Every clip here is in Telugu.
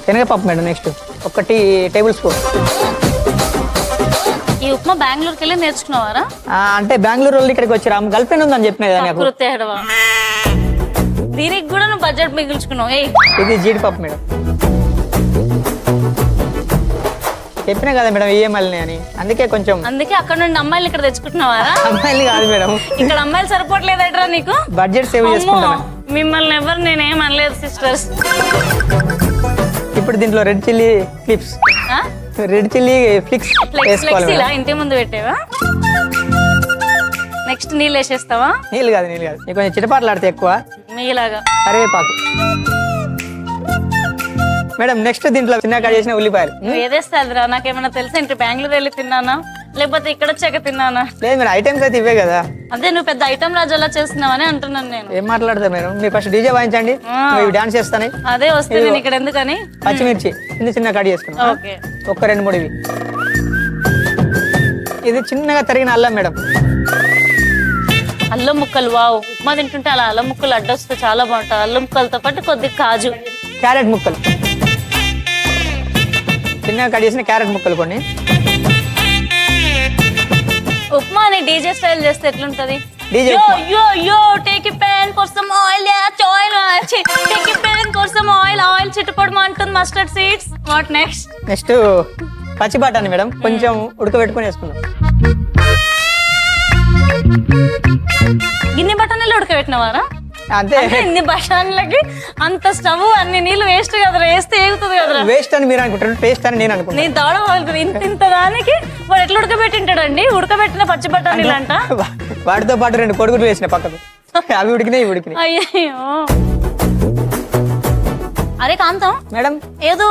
శనగపప్పు మేడం. Next 1 table spoon. ఈ ఉప్మా బెంగళూరుకి వెళ్ళి నేర్చుకున్నావారా? అంటే బెంగళూరు వాళ్ళు ఇక్కడికి వచ్చారు. ఆమె గర్ల్ ఫ్రెండ్ ఉందని చెప్పిన కదా నాకు. దీనికి కూడా నువ్వు బడ్జెట్ మిగిల్చుకున్నావు. ఇది జీడిపప్పు మేడం. చెప్పినా కదా మేడం ఈఎంఐల్ని అని, అందుకే అక్కడ నుండి అమ్మాయిలు ఇక్కడ తెచ్చుకుంటున్నావారా? అమ్మాయిలు కాదు మేడం, ఇక్కడ అమ్మాయిలు సరిపోవట్లేదట్రా నీకు? బడ్జెట్ సేవ్ చేసుకుంటాను. మిమ్మల్ని ఎవరు నేనేం అనలేదు సిస్టర్స్. ఇప్పుడు దీంట్లో రెడ్ చిల్లీ ఫ్లిక్స్ ఇలా ఇంటి ముందు పెట్టావా? నెక్స్ట్ నీళ్ళు వేసేస్తావా? నీళ్ళు కాదు నీకు కొంచెం చిటపాటలాడితే ఎక్కువ మీలాగా. కరివేపాకు మేడం. నెక్స్ట్ దీంట్లో చిన్న కట్ చేసిన ఉల్లిపాయలు. ఏదేస్తాదిరా? నాకేమన్నా తెలుసా? ఇంటి బెంగళూరు వెళ్ళి తిన్నానా లేకపోతే ఇక్కడ వచ్చాక తిన్నానా? లేదు మేడం, ఐటమ్స్ అయితే ఇవే కదా. అదే నువ్వు పెద్ద ఐటమ్ రాజులా చేస్తున్నావని అంటున్నాను నేను. ఏం మాట్లాడతా మేడం? మీరు ఫస్ట్ డీజే వాయించండి, డాన్స్ చేస్తాను. అదే వస్తే నేను ఇక్కడ ఎందుకని. పచ్చిమిర్చి చిన్న కట్ చేసుకున్నాం. ఓకే, 2-3 ఇవి. ఇది చిన్నగా తరిగిన అల్లం మేడం. అల్లం ముక్కలు. వావ్, ఉప్మా తింటుంటే అలా అల్లం ముక్కలు అడ్డొస్తే చాలా బాగుంటుంది. అల్లం ముక్కలతో పాటు కొద్ది కాజు. క్యారెట్ ముక్కలు చిన్నగా కట్ చేసిన క్యారెట్ ముక్కలు కొన్ని. ఉప్మాని డీజే స్టైల్ చేస్తే ఎట్లుంటది? DJ take pan for some oil. Take pan for some oil. Oil చిట్టుపడమ అంటుంది. Mustard seeds. వాట్ నెక్స్ట్ పచ్చి బఠానీ మేడం, కొంచెం ఉడకబెట్టుకొని వేసుకుందాం. ఇన్ని బఠానీలు ఉడకబెట్టినవారా? అంతే. ఇన్ని బఠానీలకి అంత స్టవ్, అన్ని నీళ్ళు వేస్ట్ కదరా? వేస్తే ఏగుతుంది కదరా? వేస్ట్ అని మీరు అనుకుంటారు, టేస్ట్ అని నేను అనుకుంటాను. నేను దౌడ పగులుతుంది. ఇంత దానికి వాడు ఎట్లా ఉడకబెట్టింటాడండి? ఉడకబెట్టిన పచ్చి బఠానీలు అంట. వాటితో పాటు 2 కొడుకులు వేసిన పక్కకు, అవి ఉడికినాయి ఇవి ఉడికినాయి. అయ్యో. అరే కాంతం మేడం, ఏదో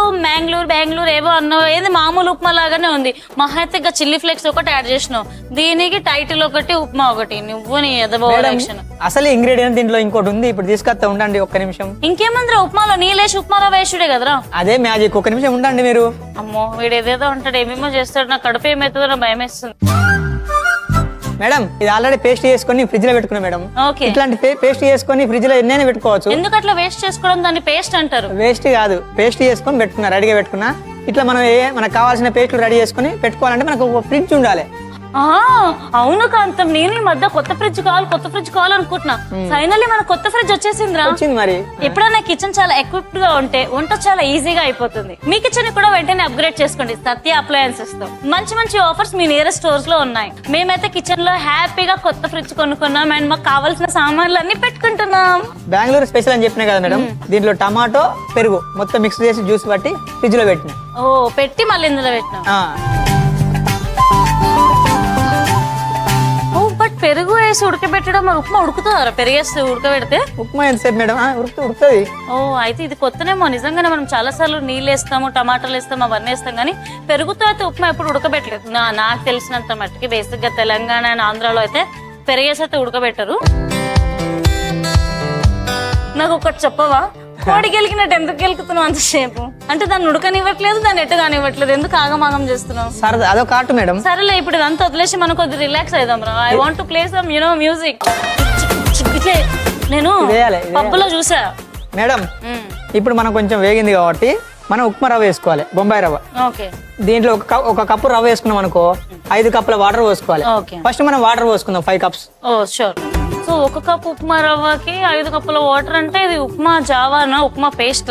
బెంగళూరు ఏవో అన్నావు. ఏది మామూలు ఉప్మా లాగానే ఉంది. మహా అయితే చిల్లీ ఫ్లేక్స్ ఒకటి యాడ్ చేసినావు. దీనికి టైటిల్ ఒకటి, ఉప్మా ఒకటి. నువ్వు నీ ఎదవోషన్. అసలు ఇంగ్రీడియంట్ దీంట్లో ఇంకోటి ఉంది. ఇప్పుడు తీసుకొస్తా, ఉండండి 1 నిమిషం. ఇంకేమందిరా? ఉప్మాలో నీళ్ళేసి ఉప్మాలో వేసుడే కదరా? అదే మ్యాజిక్. 1 నిమిషం ఉండండి మీరు. అమ్మో, వీడు ఏదేదో ఉంటాడు, ఏమేమో చేస్తాడు. నాకు కడుపు ఏమవుతుందో నా భయం వేస్తుంది. మేడం, ఇది ఆల్రెడీ పేస్ట్ చేసుకొని ఫ్రిడ్జ్ లో పెట్టుకున్నా మేడం. ఇట్లాంటి పేస్ట్ చేసుకొని ఫ్రిడ్జ్ లో ఎన్నైనా పెట్టుకోవచ్చు. ఎందుకు అట్లా వేస్ట్ చేసుకోవడం? దాన్ని పేస్ట్ అంటారు. వేస్ట్ కాదు, పేస్ట్ చేసుకొని పెట్టుకున్నా, రెడీగా పెట్టుకున్నా. ఇట్లా మనం మనకు కావాల్సిన పేస్ట్లు రెడీ చేసుకుని పెట్టుకోవాలంటే మనకు ఒక ఫ్రిడ్జ్ ఉండాలి. అవును కాంతం, నేను ఈ మధ్య కొత్త ఫ్రిడ్జ్ కావాలనుకుంటున్నా. ఫైనల్లీ మన కొత్త ఫ్రిడ్జ్ వచ్చేసిందిరా. మరి ఎప్పుడైనా కిచెన్ చాలా ఎక్విప్డ్ గా ఉంటే వంట చాలా ఈజీగా అయిపోతుంది. మీ కిచెన్ కూడా వెంటనే అప్గ్రేడ్ చేసుకోండి సత్య అప్లయన్సెస్ తో. మంచి ఆఫర్స్ మీ నియరెస్ట్ స్టోర్స్ లో ఉన్నాయి. మేమైతే కిచెన్ లో హ్యాపీగా కొత్త ఫ్రిడ్జ్ కొనుక్కున్నాం అండ్ మాకు కావాల్సిన సామాన్లు అన్ని పెట్టుకుంటున్నాం. బెంగళూరు స్పెషల్ అని చెప్పినా కదా మేడం. దీంట్లో టమాటో, పెరుగు మొత్తం మిక్స్ చేసి జ్యూస్ పట్టి ఫ్రిడ్జ్ లో పెట్టినా. పెట్టి మళ్ళీ ఇందులో పెట్టినా. పెరుగు వేసి ఉడకబెట్టడం. మరి ఉప్మా ఉడుకుతుందా? పెరిగేస్తే ఉడకబెడితే ఉప్మా ఎంతసేపు మేడం? ఉడుకుతుంది. అయితే ఇది కొత్తనేమో. నిజంగానే మనం చాలా సార్లు నీళ్ళు వేస్తాము, టమాటాలు వేస్తాము, అవన్నీ వేస్తాం. కానీ పెరుగుతో అయితే ఉప్మా ఎప్పుడు ఉడకబెట్టలేదు నాకు తెలిసినంత మట్టికి. బేసిక్ గా తెలంగాణ అండ్ ఆంధ్రాలో అయితే పెరిగేసి అయితే ఉడకబెట్టరు. నాకు ఒకటి చెప్పవా? కోడి గెలికినట్టు ఎందుకు గెలుకుతున్నావు అంతసేపు? అంటే దాన్ని ఉడకనివ్వట్లేదు, దాన్ని ఎట్టు కానివ్వట్లేదు. ఎందుకు ఆగమాగం చేస్తున్నావు? సరే అదొక ఆట మేడం. సరేలే, ఇప్పుడు ఇదంతా వదిలేసి మనం కొద్దిగా రిలాక్స్ అవుదాం రా. I want to play some music. నేను పబ్బులో చూసా మేడం. ఇప్పుడు మనం కొంచెం వేగింది కాబట్టి మనం ఉప్మా రవ్వ వేసుకోవాలి, బొంబాయి రవ్వ. దీంట్లో ఒక కప్పు రవ్వ వేసుకున్నాం అనుకో, 5 కప్పుల వాటర్ పోసుకోవాలి. ఫస్ట్ మనం వాటర్ పోసుకుందాం 5 cups. Sure. So 1 cup upma రవ్వకి 5 కప్పుల వాటర్ అంటే ఇది ఉప్మా జావానా, ఉప్మా పేస్ట్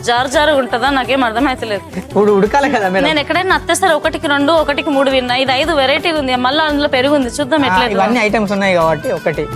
జారు ఉంటుందా? నాకేం అర్థమైతలేదు. ఇప్పుడు ఉడకాలి కదా మేడం. నేను ఎక్కడైనా అత్తేస్తారు 1కి 2, 1కి 3 విన్నా. ఇది 5 వెరైటీ ఉంది. మళ్ళీ అందులో పెరుగు ఉంది. చూద్దాం ఎట్లా. ఇవన్నీ ఐటమ్స్ ఉన్నాయి కాబట్టి 1